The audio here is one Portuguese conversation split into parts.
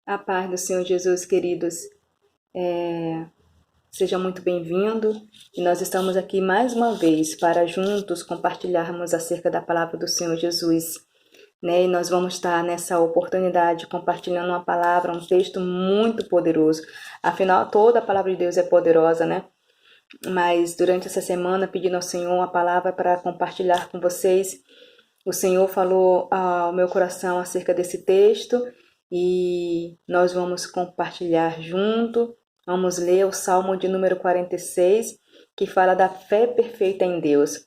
A paz do Senhor Jesus, queridos. Seja muito bem-vindo. E nós estamos aqui mais uma vez para juntos compartilharmos acerca da palavra do Senhor Jesus. E nós vamos estar nessa oportunidade compartilhando uma palavra, um texto muito poderoso. Afinal, toda a palavra de Deus é poderosa, né? Mas durante essa semana, pedindo ao Senhor uma palavra para compartilhar com vocês, o Senhor falou ao meu coração acerca desse texto e nós vamos compartilhar junto. Vamos ler o Salmo de número 46, que fala da fé perfeita em Deus.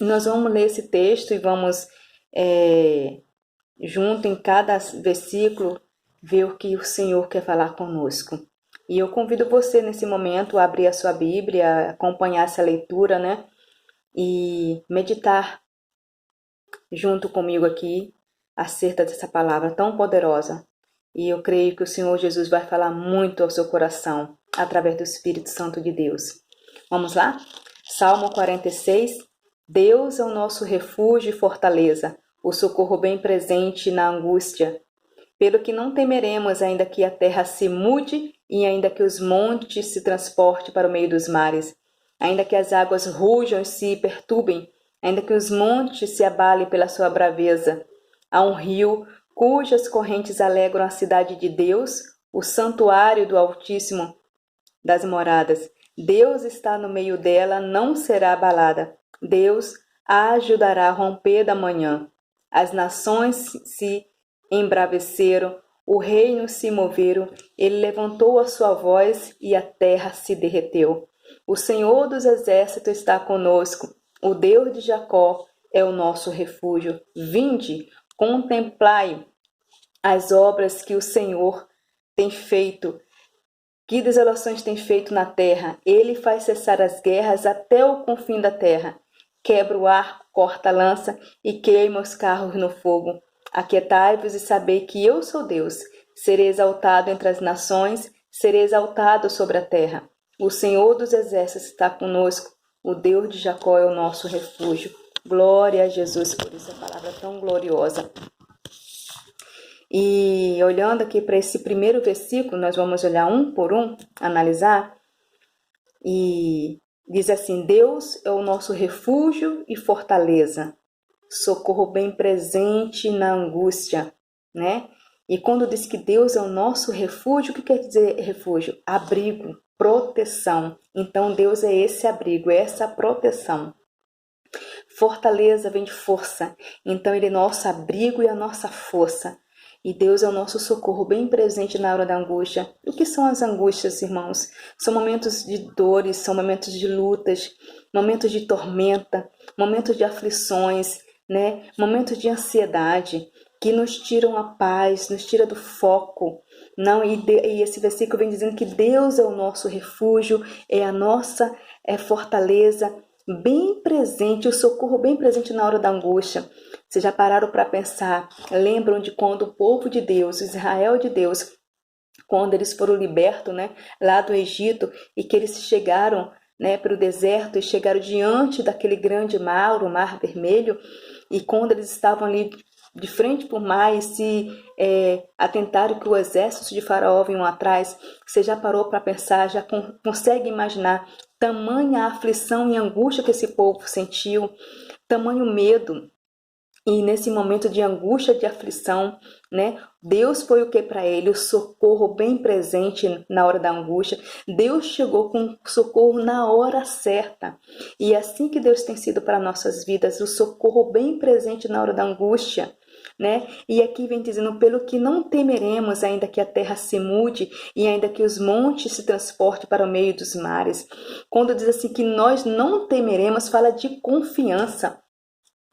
Nós vamos ler esse texto e vamos, junto em cada versículo, ver o que o Senhor quer falar conosco. E eu convido você nesse momento a abrir a sua Bíblia, acompanhar essa leitura, né? E meditar junto comigo aqui acerca dessa palavra tão poderosa. E eu creio que o Senhor Jesus vai falar muito ao seu coração através do Espírito Santo de Deus. Vamos lá? Salmo 46. Deus é o nosso refúgio e fortaleza, o socorro bem presente na angústia. Pelo que não temeremos, ainda que a terra se mude e ainda que os montes se transportem para o meio dos mares, ainda que as águas rujam e se perturbem, ainda que os montes se abalem pela sua braveza. Há um rio cujas correntes alegram a cidade de Deus, o santuário do Altíssimo das moradas. Deus está no meio dela, não será abalada. Deus a ajudará a romper da manhã. As nações se embraveceram, o reino se moveram, ele levantou a sua voz e a terra se derreteu. O Senhor dos exércitos está conosco, o Deus de Jacó é o nosso refúgio. Vinde, contemplai as obras que o Senhor tem feito. Que desolações tem feito na terra. Ele faz cessar as guerras até o confim da terra. Quebra o arco, corta a lança e queima os carros no fogo. Aquietai-vos e sabei que eu sou Deus. Serei exaltado entre as nações, serei exaltado sobre a terra. O Senhor dos exércitos está conosco. O Deus de Jacó é o nosso refúgio. Glória a Jesus por essa palavra tão gloriosa. E olhando aqui para esse primeiro versículo, nós vamos olhar um por um, analisar. E diz assim: Deus é o nosso refúgio e fortaleza, socorro bem presente na angústia, né? E quando diz que Deus é o nosso refúgio, o que quer dizer refúgio? Abrigo, proteção. Então Deus é esse abrigo, é essa proteção. Fortaleza vem de força, então Ele é nosso abrigo e a nossa força. E Deus é o nosso socorro bem presente na hora da angústia. E o que são as angústias, irmãos? São momentos de dores, são momentos de lutas, momentos de tormenta, momentos de aflições, né? Momentos de ansiedade que nos tiram a paz, nos tira do foco. Não, e esse versículo vem dizendo que Deus é o nosso refúgio, é a nossa fortaleza, bem presente, o socorro bem presente na hora da angústia. Vocês já pararam para pensar, lembram de quando o povo de Deus, Israel de Deus, quando eles foram libertos, né, lá do Egito, e que eles chegaram, né, para o deserto e chegaram diante daquele grande mar, o Mar Vermelho, e quando eles estavam ali de frente para o mar e se atentaram que o exército de Faraó vinham atrás, você já parou para pensar, já consegue imaginar tamanha aflição e angústia que esse povo sentiu, tamanho medo. E nesse momento de angústia, de aflição, né? Deus foi o que para ele? O socorro bem presente na hora da angústia. Deus chegou com socorro na hora certa. E é assim que Deus tem sido para nossas vidas, o socorro bem presente na hora da angústia, né? E aqui vem dizendo, pelo que não temeremos, ainda que a terra se mude e ainda que os montes se transportem para o meio dos mares. Quando diz assim que nós não temeremos, fala de confiança,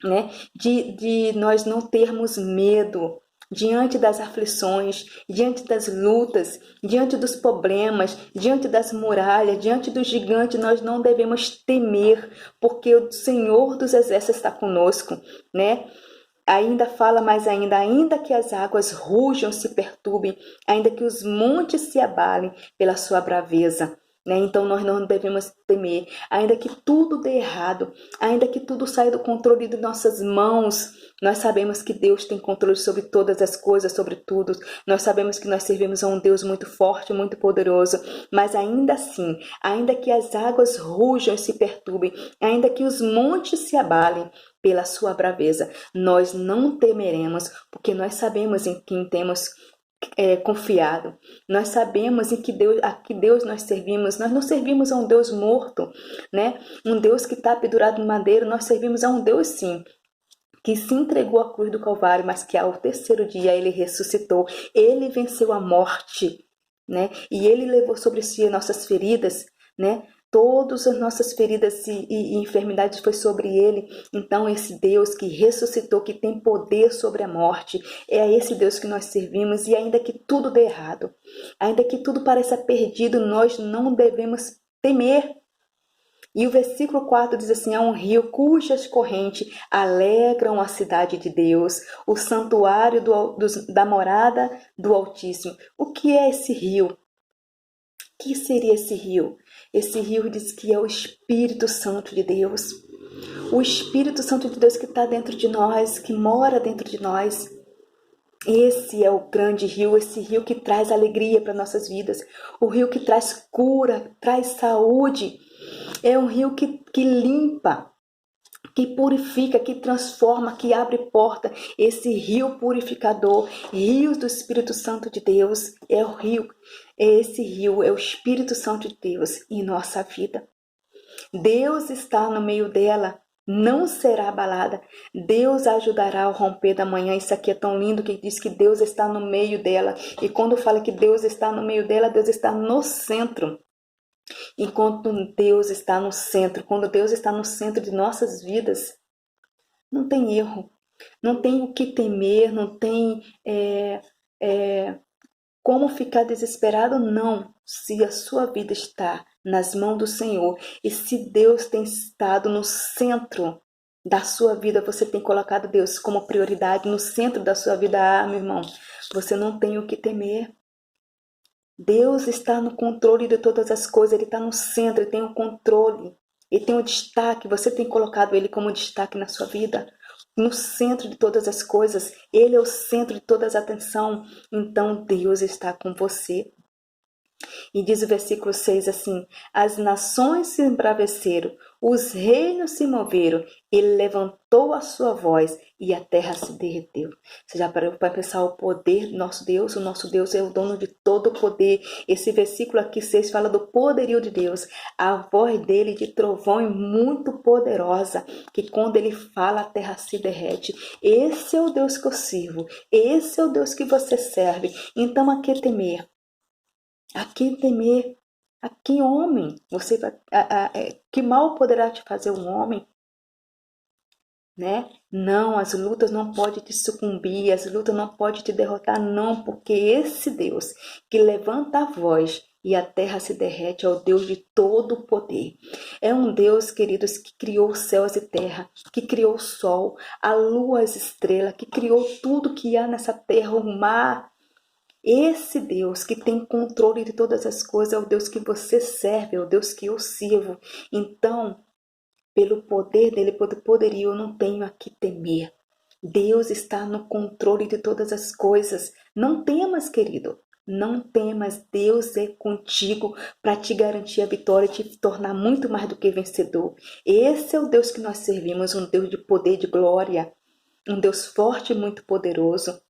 né? De nós não termos medo diante das aflições, diante das lutas, diante dos problemas, diante das muralhas, diante do gigante. Nós não devemos temer, porque o Senhor dos exércitos está conosco, né? Ainda fala mais ainda que as águas rujam, se perturbem, ainda que os montes se abalem pela sua braveza. né? Então nós não devemos temer, ainda que tudo dê errado, ainda que tudo saia do controle de nossas mãos. Nós sabemos que Deus tem controle sobre todas as coisas, sobre tudo. Nós sabemos que nós servimos a um Deus muito forte, muito poderoso, mas ainda assim, ainda que as águas rujam e se perturbem, ainda que os montes se abalem pela sua braveza, nós não temeremos, porque nós sabemos em quem temos confiado. Nós sabemos em que Deus, a que Deus nós servimos. Nós não servimos a um Deus morto, né? Um Deus que está pendurado no madeiro. Nós servimos a um Deus, sim, que se entregou à cruz do Calvário, mas que ao terceiro dia ele ressuscitou. Ele venceu a morte, né? E ele levou sobre si as nossas feridas, né? Todas as nossas feridas e enfermidades foi sobre ele. Então esse Deus que ressuscitou, que tem poder sobre a morte, é a esse Deus que nós servimos. E ainda que tudo dê errado, ainda que tudo pareça perdido, nós não devemos temer. E o versículo 4 diz assim: há um rio cujas correntes alegram a cidade de Deus, o santuário da morada do Altíssimo. O que é esse rio? O que seria esse rio? Esse rio diz que é o Espírito Santo de Deus. O Espírito Santo de Deus que está dentro de nós, que mora dentro de nós. Esse é o grande rio, esse rio que traz alegria para nossas vidas. O rio que traz cura, traz saúde. É um rio que limpa, que purifica, que transforma, que abre porta. Esse rio purificador, rios do Espírito Santo de Deus, é o rio. Esse rio é o Espírito Santo de Deus em nossa vida. Deus está no meio dela, não será abalada. Deus ajudará ao romper da manhã. Isso aqui é tão lindo que diz que Deus está no meio dela. E quando fala que Deus está no meio dela, Deus está no centro. Enquanto Deus está no centro, quando Deus está no centro de nossas vidas, não tem erro, não tem o que temer, não tem como ficar desesperado, não. Se a sua vida está nas mãos do Senhor e se Deus tem estado no centro da sua vida, você tem colocado Deus como prioridade no centro da sua vida, meu irmão, você não tem o que temer. Deus está no controle de todas as coisas, Ele está no centro, Ele tem o controle, Ele tem o destaque, você tem colocado Ele como destaque na sua vida, no centro de todas as coisas, Ele é o centro de todas as atenção, então Deus está com você. E diz o versículo 6 assim: as nações se embraveceram, os reinos se moveram, ele levantou a sua voz e a terra se derreteu. Você já parou para pensar o poder do nosso Deus? O nosso Deus é o dono de todo o poder. Esse versículo aqui 6 fala do poderio de Deus. A voz dele de trovão é muito poderosa, que quando ele fala a terra se derrete. Esse é o Deus que eu sirvo, esse é o Deus que você serve. Então a que temer? A que temer? A que homem? Você vai, que mal poderá te fazer um homem? Né? Não, as lutas não podem te sucumbir, as lutas não podem te derrotar, não, porque esse Deus que levanta a voz e a terra se derrete é o Deus de todo o poder. É um Deus, queridos, que criou céus e terra, que criou o sol, a lua, as estrelas, que criou tudo que há nessa terra, o mar. Esse Deus que tem controle de todas as coisas é o Deus que você serve, é o Deus que eu sirvo. Então, pelo poder dele, pelo poderio, eu não tenho a que temer. Deus está no controle de todas as coisas. Não temas, querido. Não temas, Deus é contigo para te garantir a vitória e te tornar muito mais do que vencedor. Esse é o Deus que nós servimos, um Deus de poder, de glória, um Deus forte e muito poderoso.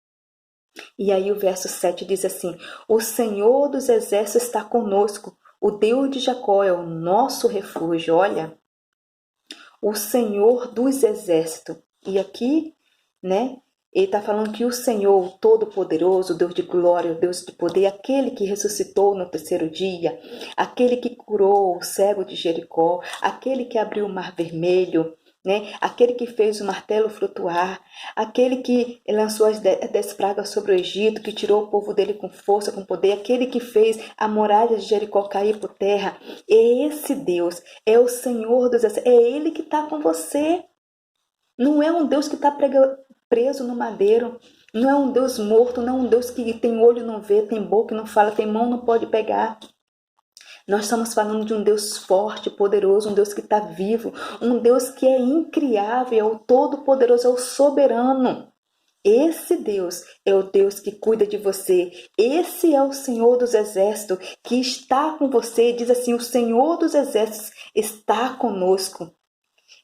E aí o verso 7 diz assim: o Senhor dos exércitos está conosco, o Deus de Jacó é o nosso refúgio. Olha, o Senhor dos exércitos. E aqui, né, ele está falando que o Senhor, o Todo-Poderoso, o Deus de glória, o Deus de poder, aquele que ressuscitou no terceiro dia, aquele que curou o cego de Jericó, aquele que abriu o mar vermelho, né? Aquele que fez o martelo flutuar, aquele que lançou as 10 pragas sobre o Egito, que tirou o povo dele com força, com poder, aquele que fez a muralha de Jericó cair por terra. É esse Deus, é o Senhor dos exércitos, é Ele que está com você. Não é um Deus que está preso no madeiro, não é um Deus morto, não é um Deus que tem olho e não vê, tem boca e não fala, tem mão e não pode pegar. Nós estamos falando de um Deus forte, poderoso, um Deus que está vivo, um Deus que é incriável, é o todo-poderoso, é o soberano. Esse Deus é o Deus que cuida de você. Esse é o Senhor dos Exércitos que está com você. Diz assim: o Senhor dos Exércitos está conosco.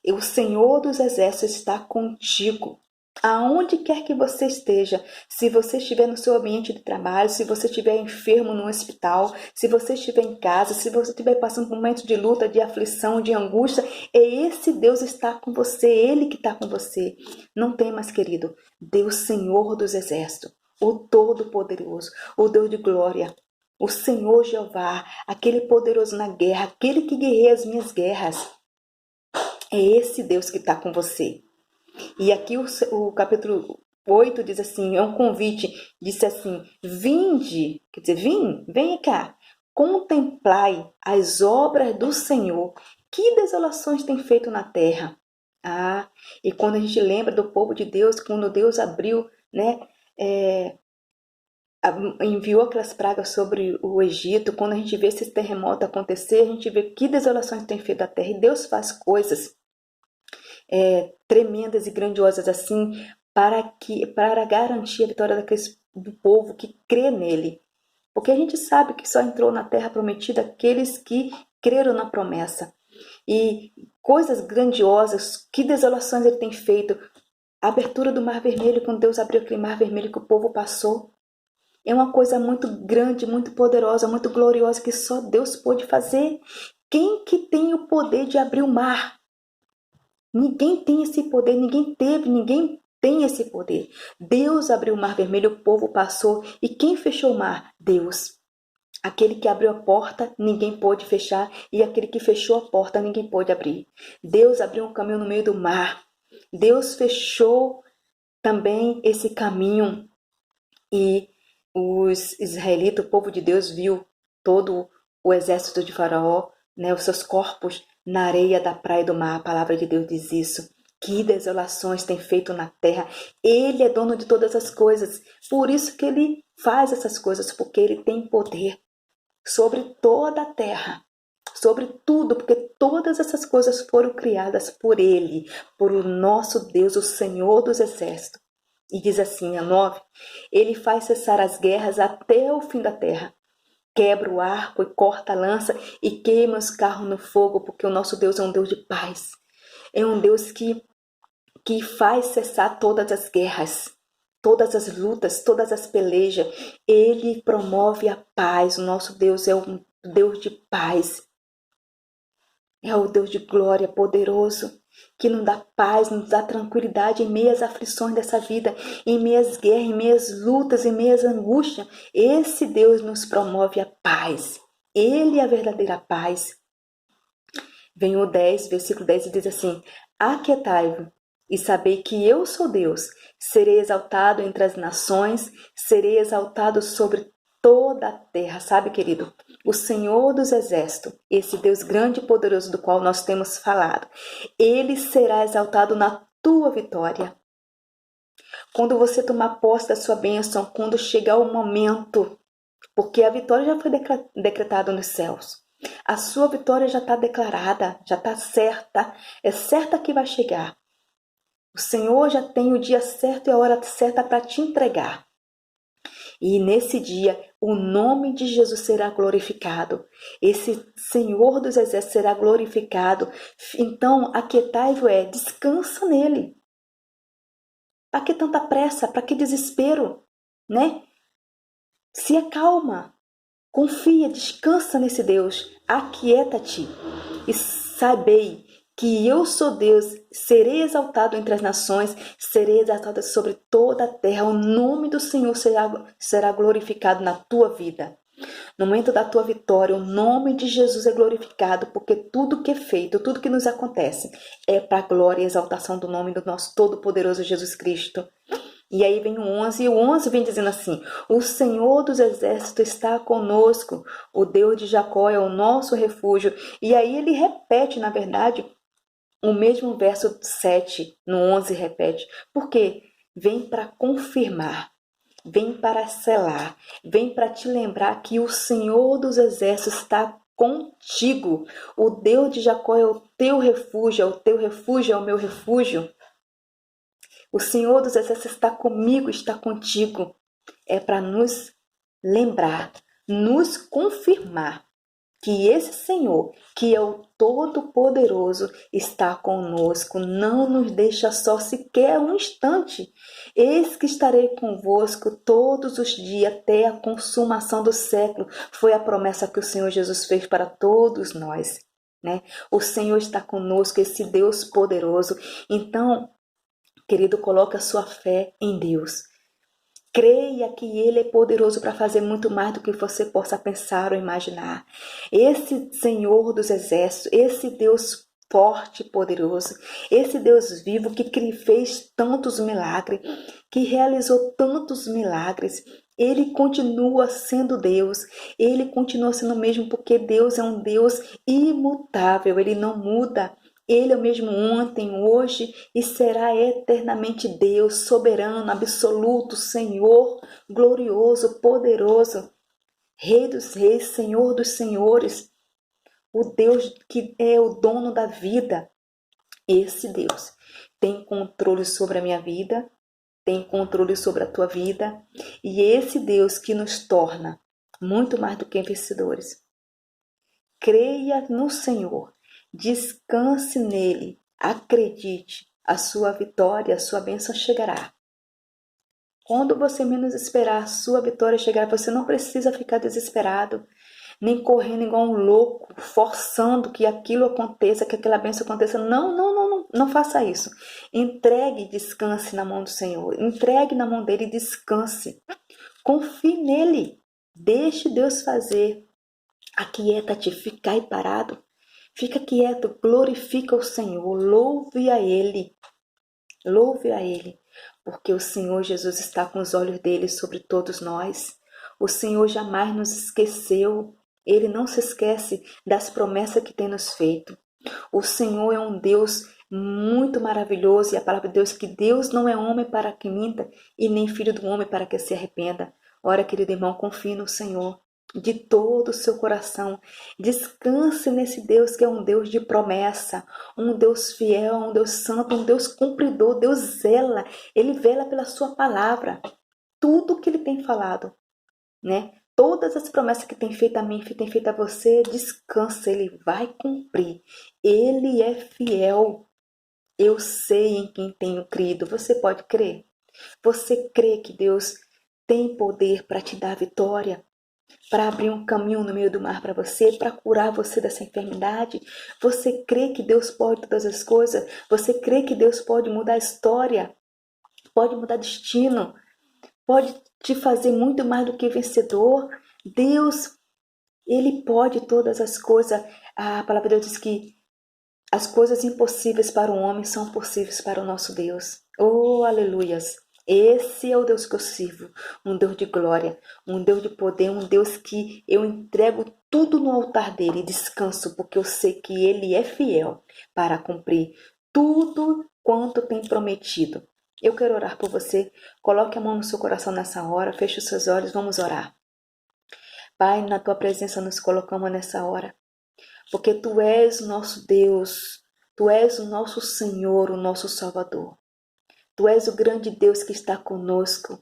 E o Senhor dos Exércitos está contigo. Aonde quer que você esteja, se você estiver no seu ambiente de trabalho, se você estiver enfermo no hospital, se você estiver em casa, se você estiver passando por um momento de luta, de aflição, de angústia, esse Deus está com você, Ele que está com você. Não temas, querido. Deus Senhor dos Exércitos, o Todo-Poderoso, o Deus de glória, o Senhor Jeová, aquele poderoso na guerra, aquele que guerreia as minhas guerras. É esse Deus que está com você. E aqui o capítulo 8 diz assim, é um convite, disse assim: vinde, quer dizer, venha cá, contemplai as obras do Senhor, que desolações tem feito na terra. E quando a gente lembra do povo de Deus, quando Deus abriu, né, enviou aquelas pragas sobre o Egito, quando a gente vê esse terremoto acontecer, a gente vê que desolações tem feito a terra, e Deus faz coisas tremendas e grandiosas assim, para garantir a vitória do povo que crê nele. Porque a gente sabe que só entrou na terra prometida aqueles que creram na promessa. E coisas grandiosas, que desolações ele tem feito. A abertura do Mar Vermelho, quando Deus abriu aquele Mar Vermelho que o povo passou. É uma coisa muito grande, muito poderosa, muito gloriosa, que só Deus pôde fazer. Quem que tem o poder de abrir o mar? Ninguém tem esse poder, ninguém tem esse poder. Deus abriu o Mar Vermelho, o povo passou. E quem fechou o mar? Deus. Aquele que abriu a porta, ninguém pôde fechar. E aquele que fechou a porta, ninguém pôde abrir. Deus abriu um caminho no meio do mar. Deus fechou também esse caminho. E os israelitas, o povo de Deus, viu todo o exército de Faraó, né, os seus corpos na areia da praia do mar. A palavra de Deus diz isso. Que desolações tem feito na terra. Ele é dono de todas as coisas. Por isso que ele faz essas coisas, porque ele tem poder sobre toda a terra, sobre tudo, porque todas essas coisas foram criadas por ele, por o nosso Deus, o Senhor dos Exércitos. E diz assim, a 9, ele faz cessar as guerras até o fim da terra. Quebra o arco e corta a lança e queima os carros no fogo, porque o nosso Deus é um Deus de paz. É um Deus que faz cessar todas as guerras, todas as lutas, todas as pelejas. Ele promove a paz. O nosso Deus é um Deus de paz. É o Deus de glória, poderoso, que nos dá paz, nos dá tranquilidade em meio às aflições dessa vida, em meio às guerras, em meio às lutas, em meio às angústias. Esse Deus nos promove a paz. Ele é a verdadeira paz. Vem o 10, versículo 10 e diz assim: aquietai-vos e sabei que eu sou Deus. Serei exaltado entre as nações, serei exaltado sobre toda a terra. Sabe, querido? O Senhor dos Exércitos, esse Deus grande e poderoso do qual nós temos falado, ele será exaltado na tua vitória. Quando você tomar posse da sua bênção, quando chegar o momento, porque a vitória já foi decretada nos céus. A sua vitória já está declarada, já está certa, é certa que vai chegar. O Senhor já tem o dia certo e a hora certa para te entregar. E nesse dia, o nome de Jesus será glorificado. Esse Senhor dos Exércitos será glorificado. Então, aquietai-vos descansa nele. Para que tanta pressa? Para que desespero? Né? Se acalma. Confia, descansa nesse Deus. Aquieta-te. E sabei que eu sou Deus, serei exaltado entre as nações, serei exaltado sobre toda a terra. O nome do Senhor será glorificado na tua vida. No momento da tua vitória, o nome de Jesus é glorificado, porque tudo que é feito, tudo que nos acontece, é para a glória e exaltação do nome do nosso todo-poderoso Jesus Cristo. E aí vem o 11, e o 11 vem dizendo assim: o Senhor dos Exércitos está conosco, o Deus de Jacó é o nosso refúgio. E aí ele repete, na verdade, o mesmo verso 7, no 11 repete. Por quê? Vem para confirmar, vem para selar, vem para te lembrar que o Senhor dos Exércitos está contigo. O Deus de Jacó é o teu refúgio, é o meu refúgio. O Senhor dos Exércitos está comigo, está contigo. É para nos lembrar, nos confirmar que esse Senhor, que é o Todo-Poderoso, está conosco, não nos deixa só sequer um instante. Eis que estarei convosco todos os dias até a consumação do século. Foi a promessa que o Senhor Jesus fez para todos nós, né? O Senhor está conosco, esse Deus poderoso. Então, querido, coloque a sua fé em Deus. Creia que Ele é poderoso para fazer muito mais do que você possa pensar ou imaginar. Esse Senhor dos Exércitos, esse Deus forte e poderoso, esse Deus vivo que fez tantos milagres, que realizou tantos milagres, Ele continua sendo Deus, Ele continua sendo o mesmo porque Deus é um Deus imutável, Ele não muda. Ele é o mesmo ontem, hoje e será eternamente Deus, soberano, absoluto, Senhor, glorioso, poderoso, Rei dos reis, Senhor dos senhores, o Deus que é o dono da vida. Esse Deus tem controle sobre a minha vida, tem controle sobre a tua vida, e esse Deus que nos torna muito mais do que vencedores. Creia no Senhor. Descanse nele, acredite, a sua vitória, a sua bênção chegará. Quando você menos esperar, a sua vitória chegará. Você não precisa ficar desesperado, nem correndo igual um louco, forçando que aquilo aconteça, que aquela bênção aconteça. Não faça isso. Entregue e descanse na mão do Senhor. Entregue na mão dele e descanse. Confie nele. Deixe Deus fazer. Aquieta-te, fica aí parado. Fica quieto, glorifica o Senhor, louve a Ele, porque o Senhor Jesus está com os olhos dele sobre todos nós. O Senhor jamais nos esqueceu, Ele não se esquece das promessas que tem nos feito. O Senhor é um Deus muito maravilhoso e a palavra de Deus que Deus não é homem para que minta e nem filho do homem para que se arrependa. Ora, querido irmão, confie no Senhor de todo o seu coração. Descanse nesse Deus que é um Deus de promessa, um Deus fiel, um Deus santo, um Deus cumpridor. Deus zela, Ele vela pela sua palavra. Tudo que Ele tem falado, né? Todas as promessas que tem feito a mim, que tem feito a você, descansa, Ele vai cumprir. Ele é fiel. Eu sei em quem tenho crido. Você pode crer? Você crê que Deus tem poder para te dar vitória? Para abrir um caminho no meio do mar para você, para curar você dessa enfermidade? Você crê que Deus pode todas as coisas? Você crê que Deus pode mudar a história? Pode mudar destino? Pode te fazer muito mais do que vencedor? Deus, Ele pode todas as coisas. A palavra de Deus diz que as coisas impossíveis para o homem são possíveis para o nosso Deus. Oh, aleluias! Esse é o Deus que eu sirvo, um Deus de glória, um Deus de poder, um Deus que eu entrego tudo no altar dele e descanso, porque eu sei que ele é fiel para cumprir tudo quanto tem prometido. Eu quero orar por você. Coloque a mão no seu coração nessa hora, feche os seus olhos, vamos orar. Pai, na tua presença nos colocamos nessa hora, porque tu és o nosso Deus, tu és o nosso Senhor, o nosso Salvador. Tu és o grande Deus que está conosco.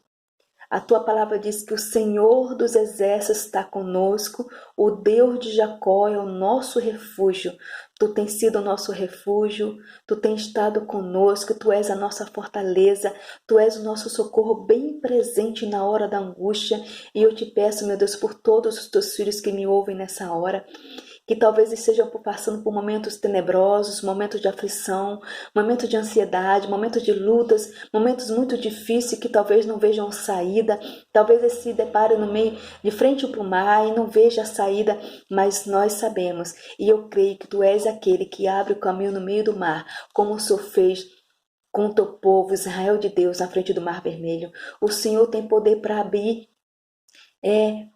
A tua palavra diz que o Senhor dos Exércitos está conosco, o Deus de Jacó é o nosso refúgio. Tu tens sido o nosso refúgio, tu tens estado conosco, tu és a nossa fortaleza, tu és o nosso socorro bem presente na hora da angústia. E eu te peço, meu Deus, por todos os teus filhos que me ouvem nessa hora, que talvez estejam passando por momentos tenebrosos, momentos de aflição, momentos de ansiedade, momentos de lutas, momentos muito difíceis que talvez não vejam saída, talvez eles se deparem no meio, de frente para o mar e não vejam a saída, mas nós sabemos, e eu creio que tu és aquele que abre o caminho no meio do mar, como o Senhor fez com o teu povo, Israel de Deus, na frente do Mar Vermelho. O Senhor tem poder para abrir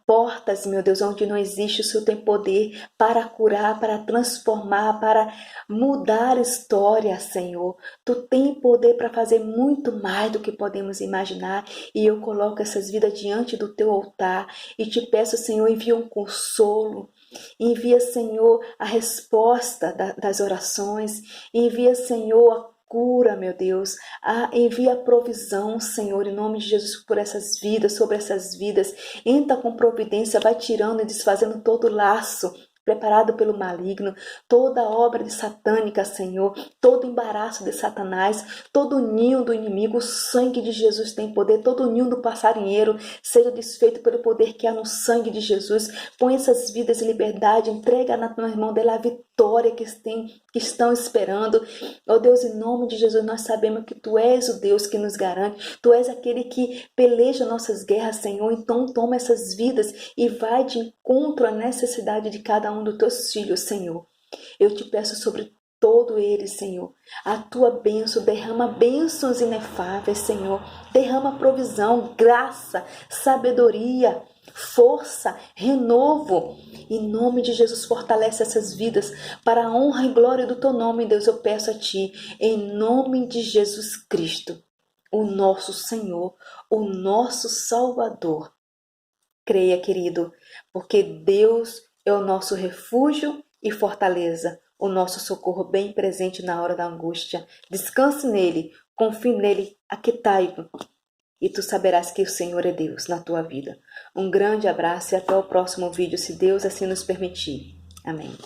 portas, meu Deus, onde não existe. O Senhor tem poder para curar, para transformar, para mudar história, Senhor. Tu tem poder para fazer muito mais do que podemos imaginar. E eu coloco essas vidas diante do teu altar e te peço, Senhor, envia um consolo. Envia, Senhor, a resposta das orações. Envia, Senhor, a cura, meu Deus. Envia a provisão, Senhor, em nome de Jesus, por essas vidas, sobre essas vidas. Entra com providência, vai tirando e desfazendo todo laço preparado pelo maligno, toda obra de satânica, Senhor, todo embaraço de Satanás, todo ninho do inimigo, o sangue de Jesus tem poder, todo ninho do passarinheiro seja desfeito pelo poder que há no sangue de Jesus. Põe essas vidas em liberdade, entrega na mão dela a vitória que estão esperando. Ó Deus, em nome de Jesus, nós sabemos que Tu és o Deus que nos garante, Tu és aquele que peleja nossas guerras, Senhor. Então toma essas vidas e vai de encontro à necessidade de cada um dos Teus filhos, Senhor. Eu te peço sobre todo ele, Senhor, a Tua bênção, derrama bênçãos inefáveis, Senhor. Derrama provisão, graça, sabedoria, força, renovo. Em nome de Jesus, fortalece essas vidas para a honra e glória do Teu nome, Deus, eu peço a Ti, em nome de Jesus Cristo, o nosso Senhor, o nosso Salvador. Creia, querido, porque Deus é o nosso refúgio e fortaleza, o nosso socorro bem presente na hora da angústia. Descanse nele, confie nele, aquietai-o, e tu saberás que o Senhor é Deus na tua vida. Um grande abraço e até o próximo vídeo, se Deus assim nos permitir. Amém.